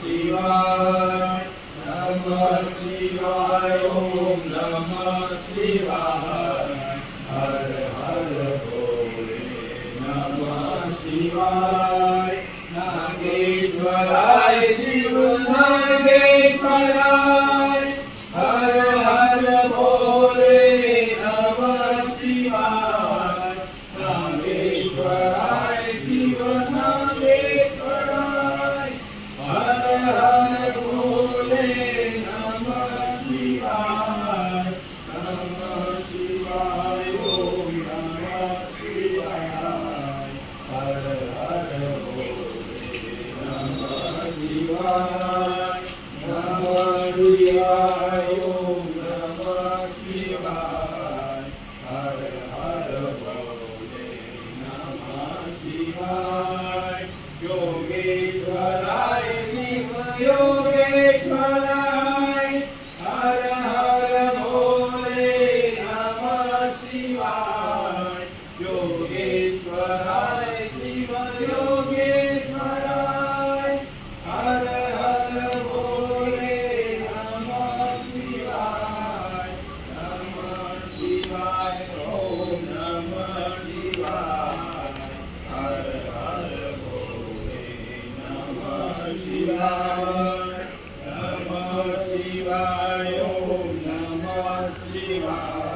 શિવાય નમઃ શિવાય ઓમ નમઃ શિવાય હર હર ભોલે નમઃ શિવાય નાગેશ્વરાય શિવ નાગેશ્વરાય હર હર ભોલે નમઃ શિવાય નાગેશ્વરાય શિવ નાગેશ્વરાય હર હર ભોલે નમઃ શિવાય ઓમ નમઃ શિવાય હર હર ભોલે નમઃ શિવાય ઓમ નમઃ શિવાય હર હર ભોલે નમઃ શિવાય યોગેશ્વરાય શિવ યોગેશ્વરાય હર હર ભોલે નમઃ શિવાય યોગેશ્વરાય શિવ યોગેશ્વરાય હર હર ભોલે નમઃ શિવાય ઓમ નમઃ શિવાય હર હર ભોલે નમઃ શિવાય